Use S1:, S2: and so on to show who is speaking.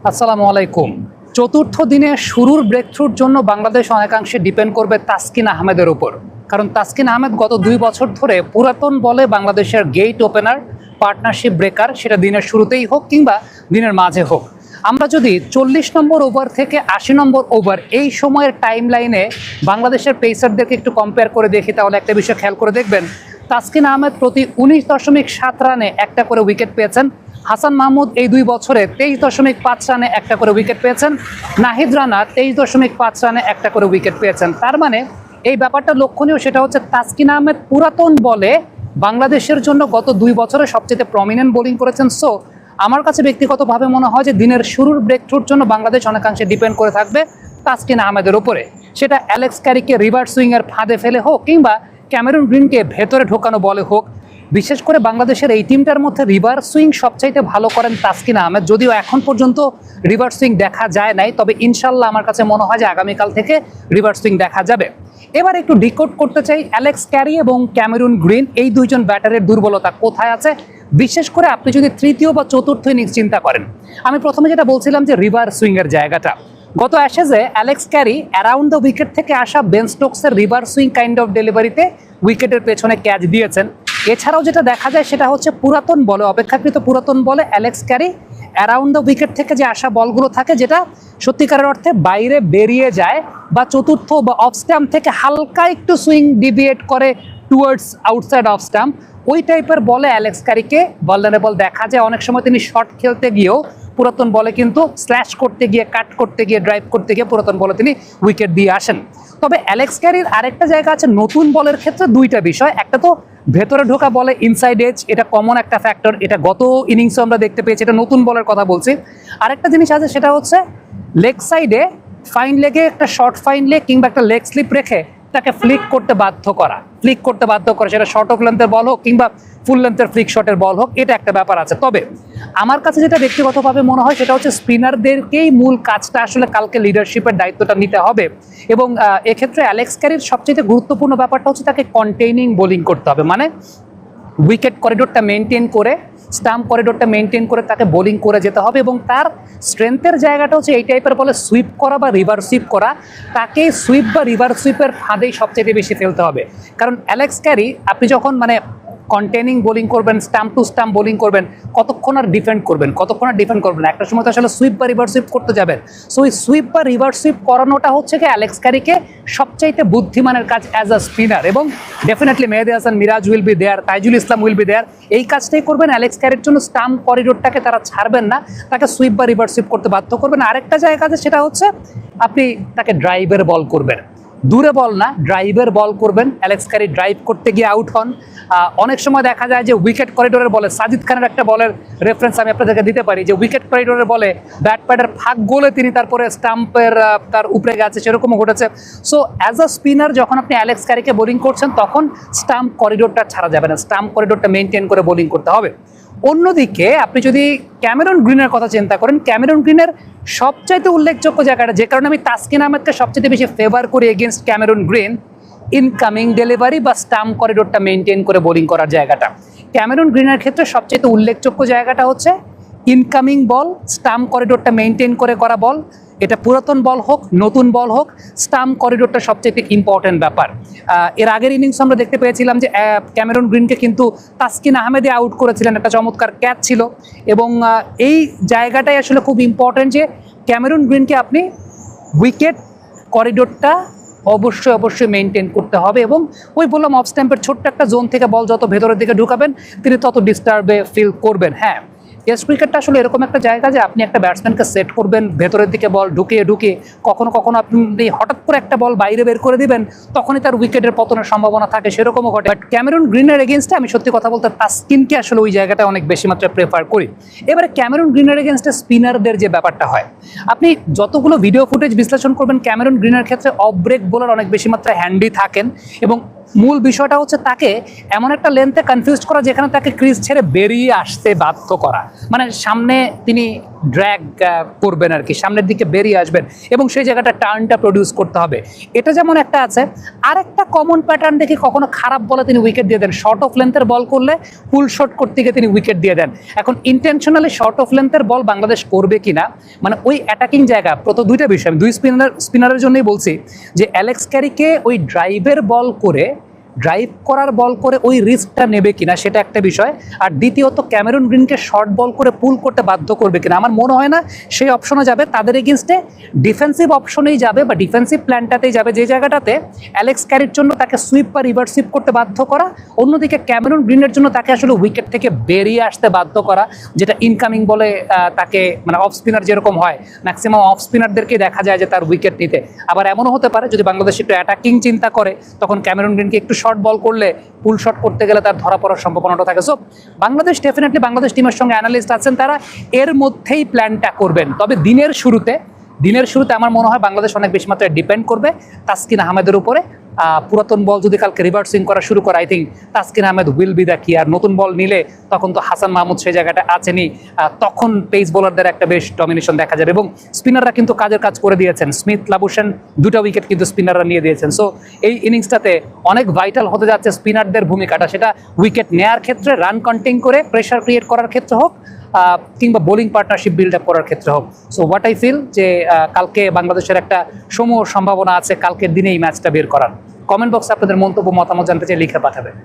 S1: আসসালামু আলাইকুম। চতুর্থ দিনে শুরুর ব্রেকথ্রুর জন্য বাংলাদেশ অনেকাংশে ডিপেন্ড করবে তাসকিন আহমেদের উপর। কারণ তাসকিন আহমেদ গত 2 বছর ধরে পুরাতন বলে বাংলাদেশের গেট ওপেনার, পার্টনারশিপ ব্রেকার, সেটা দিনের শুরুতেই হোক কিংবা দিনের মাঝে হোক। আমরা যদি 40 নম্বর ওভার থেকে 80 নম্বর ওভার এই সময়ের টাইম লাইনে বাংলাদেশের পেসারদেরকে একটু কম্পেয়ার করে দেখি, তাহলে একটা বিষয় খেয়াল করে দেখবেন, তাসকিন আহমেদ প্রতি 19.7 রানে একটা করে উইকেট পেয়েছেন। হাসান মাহমুদ এই 2 বছরে 23.5 রানে একটা করে উইকেট পেয়েছেন। নাহিদ রানা 23.5 রানে একটা করে উইকেট পেয়েছেন। তার মানে এই ব্যাপারটা লক্ষণীয়, সেটা হচ্ছে তাসকিন আহমেদ পুরাতন বলে বাংলাদেশের জন্য গত 2 বছরে সবচেয়ে প্রমিনেন্ট বোলিং করেছেন। সো আমার কাছে ব্যক্তিগতভাবে মনে হয় যে দিনের শুরুর ব্রেকথ্রুর জন্য বাংলাদেশ অনেকাংশে ডিপেন্ড করে থাকবে তাসকিন আহমেদের উপরে। সেটা অ্যালেক্স ক্যারিকে রিভার্স সুইংয়ের ফাঁদে ফেলে হোক কিংবা ক্যামেরুন গ্রিনকে ভেতরে ঢোকানো বলে হোক। বিশেষ করে বাংলাদেশের এই টিমটার মধ্যে রিভার্স সুইং সবচাইতে ভালো করেন তাসকিন আহমেদ। যদিও এখন পর্যন্ত রিভার্স সুইং দেখা যায় নাই, তবে ইনশাল্লাহ আমার কাছে মনে হয় যে আগামীকাল থেকে রিভার্স সুইং দেখা যাবে। এবার একটু ডিকোড করতে চাই অ্যালেক্স ক্যারি এবং ক্যামেরুন গ্রিন এই দুইজন ব্যাটারের দুর্বলতা কোথায় আছে, বিশেষ করে আপনি যদি তৃতীয় বা চতুর্থ ইনিংস চিন্তা করেন। আমি প্রথমে যেটা বলছিলাম যে রিভার্স সুইংয়ের জায়গাটা, গত অ্যাশেজে Alex Carey around the wicket থেকে আসা বেন স্টোকসের রিভার্স সুইং কাইন্ড অফ ডেলিভারিতে উইকেটের পেছনে ক্যাচ দিয়েছেন। এছাড়াও যেটা দেখা যায় সেটা হচ্ছে পুরাতন বলে, অপেক্ষাকৃত পুরাতন বলে Alex Carey around the wicket থেকে যে আসা বলগুলো থাকে, যেটা সত্যিকারের অর্থে বাইরে বেরিয়ে যায় বা চতুর্থ বা অফ স্ট্যাম্প থেকে হালকা একটু সুইং ডিভিয়েট করে টুয়ার্ডস আউটসাইড অফ স্ট্যাম্প, ওই টাইপের বলে অ্যালেক্স ক্যারিকে ভালনারেবল দেখা যায়। অনেক সময় তিনি শর্ট খেলতে গিয়েও পুরাতন বলে কিন্তু স্ল্যাশ করতে গিয়ে, কাট করতে গিয়ে, ড্রাইভ করতে গিয়ে পুরাতন বলে তিনি উইকেট দিয়ে আসেন। তবে অ্যালেক্স ক্যারির আরেকটা জায়গা আছে নতুন বলের ক্ষেত্রে, দুইটা বিষয়। একটা তো ভেতরে ঢোকা বলে ইনসাইড এজ, এটা কমন একটা ফ্যাক্টর, এটা গত ইনিংসে আমরা দেখতে পেয়েছি, এটা নতুন বলের কথা বলছি। আরেকটা জিনিস আছে সেটা হচ্ছে লেগ সাইডে ফাইন লেগে একটা শর্ট ফাইন লেগ কিংবা একটা লেগ স্লিপ রেখে তাকে ফ্লিক করতে বাধ্য করা, সেটা শর্ট অফ লেন্থের বল হোক কিংবা ফুল লেন্থের ফ্লিক শটের বল হোক, এটা একটা ব্যাপার আছে। তবে আমার কাছে যেটা ব্যক্তিগতভাবে মনে হয় সেটা হচ্ছে স্পিনারদেরকেই মূল কাজটা আসলে কালকে লিডারশিপের দায়িত্বটা নিতে হবে। এবং এক্ষেত্রে অ্যালেক্স ক্যারির সবচেয়ে গুরুত্বপূর্ণ ব্যাপারটা হচ্ছে তাকে কন্টেইনিং বোলিং করতে হবে, মানে উইকেট করিডোরটা মেনটেন করে, স্টাম্প করিডোরটা মেনটেন করে তাকে বোলিং করে যেতে হবে। এবং তার স্ট্রেংথের জায়গাটা হচ্ছে এই টাইপের বলে সুইপ করা বা রিভার্স সুইপ করা, তাকে সুইপ বা রিভার্স সুইপের ফাঁদেই সবচেয়ে বেশি ফেলতে হবে। কারণ অ্যালেক্স ক্যারি আপনি যখন কন্টেনিং বোলিং করবেন, স্টাম্প টু স্টাম্প বোলিং করবেন, কতক্ষণ আর ডিফেন্ড করবেন, একটা সময় তো আসলে সুইপ বা রিভার্স সুইপ করতে যাবেন। সো ওই সুইপ বা রিভার্স সুইপ করানোটা হচ্ছে কি অ্যালেক্স ক্যারিকে সবচাইতে বুদ্ধিমানের কাজ অ্যাজ আ স্পিনার। এবং definitely Mehedi Hasan Miraz will be there, Taijul Islam will be there. এই কাজটাই করবেন অ্যালেক্স ক্যারির জন্য, স্টাম্প করিডোরটাকে তারা ছাড়বেন না, তাকে সুইপ বা রিভার্স সুইপ করতে বাধ্য করবেন। আরেকটা জায়গা আছে সেটা হচ্ছে আপনি তাকে ড্রাইভের বল করবেন, দূরে বল না, ড্রাইভের বল করবেন। অ্যালেক্স ক্যারি ড্রাইভ করতে গিয়ে আউট হন। অনেক সময় দেখা যায় যে উইকেট করিডোরের বলে, সাজিদ খানের একটা বলের রেফারেন্স আমি আপনাদেরকে দিতে পারি, যে উইকেট করিডোরের বলে ব্যাট প্যাডের ফাঁক গোলে তিনি তারপরে স্টাম্পের তার উপরে গেছে, সেরকমও ঘটেছে। সো অ্যাজ আ স্পিনার যখন আপনি অ্যালেক্স ক্যারিকে বোলিং করছেন তখন স্টাম্প করিডোরটা ছাড়া যাবে না, স্টাম্প করিডোরটা মেনটেন করে বোলিং করতে হবে। অন্যদিকে আপনি যদি ক্যামেরুন গ্রিনের কথা চিন্তা করেন, ক্যামেরুন গ্রিনের সবচাইতে উল্লেখযোগ্য জায়গাটা, যে কারণে আমি তাসকিন আহমেদকে সবচেয়ে বেশি ফেভার করি against Cameroon green, incoming delivery বা স্টাম্প করিডোরটা মেনটেন করে বোলিং করার জায়গাটা। ক্যামেরুন গ্রিনের ক্ষেত্রে সবচেয়ে উল্লেখযোগ্য জায়গাটা হচ্ছে ইনকামিং বল, স্টাম্প করিডোরটা মেনটেন করে করা বল। এটা পুরাতন বল হোক, নতুন বল হোক, স্টাম্প করিডোরটা সবচেয়ে ইম্পর্টেন্ট ব্যাপার। এর আগের ইনিংস আমরা দেখতে পেয়েছিলাম যে ক্যামেরুন গ্রিনকে কিন্তু তাসকিন আহমেদে আউট করেছিলেন, একটা চমৎকার ক্যাচ ছিল। এবং এই জায়গাটাই আসলে খুব ইম্পর্টেন্ট যে ক্যামেরুন গ্রিনকে আপনি উইকেট করিডোরটা অবশ্যই মেনটেন করতে হবে। এবং ওই বললাম অফ স্ট্যাম্পের ছোট্ট একটা জোন থেকে বল যত ভেতরের দিকে ঢুকাবেন তিনি তত ডিস্টার্বে ফিল করবেন। হ্যাঁ, টেস্ট ক্রিকেটটা আসলে এরকম একটা জায়গা যে আপনি একটা ব্যাটসম্যানকে সেট করবেন, ভেতরের দিকে বল ঢুকিয়ে কখনো আপনি হঠাৎ করে একটা বল বাইরে বের করে দিবেন, তখনই তার উইকেটের পতনের সম্ভাবনা থাকে, সেরকমও ঘটে। বাট ক্যামেরুন গ্রিনের এগেনস্টে আমি সত্যি কথা বলতে তাসকিনকে আসলে ওই জায়গাটা অনেক বেশি মাত্রায় প্রেফার করি। এবারে ক্যামেরুন গ্রিনের এগেনস্টে স্পিনারদের যে ব্যাপারটা হয়, আপনি যতগুলো ভিডিও ফুটেজ বিশ্লেষণ করবেন ক্যামেরুন গ্রিনের ক্ষেত্রে অফ ব্রেক বোলার অনেক বেশি মাত্রায় হ্যান্ডি থাকেন। এবং মূল বিষয়টা হচ্ছে তাকে এমন একটা লেন্থে কনফিউজ করা যেখানে তাকে ক্রিজ ছেড়ে বেরিয়ে আসতে বাধ্য করা, মানে সামনে তিনি ড্র্যাগ করবেন আর কি, সামনের দিকে বেরিয়ে আসবেন এবং সেই জায়গাটা টার্নটা প্রডিউস করতে হবে। এটা যেমন একটা আছে। আরেকটা কমন প্যাটার্ন দেখি, কখনো খারাপ বলে তিনি উইকেট দিয়ে দেন, শর্ট অফ লেন্থের বল করলে পুল শট করতে গিয়ে তিনি উইকেট দিয়ে দেন। এখন ইন্টেনশনালি শর্ট অফ লেন্থের বল বাংলাদেশ করবে কিনা, মানে ওই অ্যাটাকিং জায়গা, প্রত দুইটা বিষয় আমি দুই স্পিনারের জন্যই বলছি যে অ্যালেক্স ক্যারিকে ওই ড্রাইভের বল করে, ড্রাইভ করার বল করে ওই রিস্কটা নেবে কিনা সেটা একটা বিষয়। আর দ্বিতীয়ত ক্যামেরন গ্রিনকে শর্ট বল করে পুল করতে বাধ্য করবে কিনা, আমার মনে হয় না সেই অপশনে যাবে। তাদের এগেনস্টে ডিফেন্সিভ অপশনেই যাবে বা ডিফেন্সিভ প্ল্যানটাতেই যাবে, যে জায়গাটাতে অ্যালেক্স ক্যারির জন্য তাকে সুইপ বা রিভার্স সুইপ করতে বাধ্য করা, অন্যদিকে ক্যামেরন গ্রিনের জন্য তাকে আসলে উইকেট থেকে বেরিয়ে আসতে বাধ্য করা, যেটা ইনকামিং বলে তাকে, মানে অফ স্পিনার যেরকম হয় ম্যাক্সিমাম অফ স্পিনারদেরকে দেখা যায় যে তার উইকেট নিতে। আবার এমনও হতে পারে যদি বাংলাদেশ একটু অ্যাটাকিং চিন্তা করে, তখন ক্যামেরন গ্রিনকে একটু শর্ট বল করলে পুল শট করতে গেলে তার ধরা পড়ার সম্ভাবনাটা থাকে। সো বাংলাদেশ ডেফিনেটলি, বাংলাদেশ টিমের সঙ্গে অ্যানালিস্ট আছেন, তারা এর মধ্যেই প্ল্যানটা করবেন। তবে দিনের শুরুতে আমার মনে হয় বাংলাদেশ অনেক বেশি মাত্রায় ডিপেন্ড করবে তাসকিন আহমেদের উপরে। পুরাতন বল যদি কালকে রিভার্স সুইং করা শুরু করে, I think Taskin Ahmed will be the কি। আর নতুন বল নিলে তখন তো হাসান মাহমুদ সেই জায়গাটা আছেনি, তখন পেস বোলারদের একটা বেশ ডমিনেশন দেখা যাবে। এবং স্পিনাররা কিন্তু কাজের কাজ করে দিয়েছেন, স্মিথ লাবুশেন 2টা উইকেট কিন্তু স্পিনাররা নিয়ে দিয়েছেন। সো এই ইনিংসটাতে অনেক ভাইটাল হতে যাচ্ছে স্পিনারদের ভূমিকাটা, সেটা উইকেট নেয়ার ক্ষেত্রে, রান কন্টেইন করে প্রেশার ক্রিয়েট করার ক্ষেত্রে হোক, কিংবা বোলিং পার্টনারশিপ বিল্ড আপ করার ক্ষেত্রে হোক। সো হোয়াট আই ফিল যে কালকে বাংলাদেশের একটা সমূহ সম্ভাবনা আছে কালকের দিনে এই ম্যাচটা বের করার। কমেন্ট বক্সে আপনাদের মন্তব্য মতামত জানতে চাই, লিখে পাঠাবেন।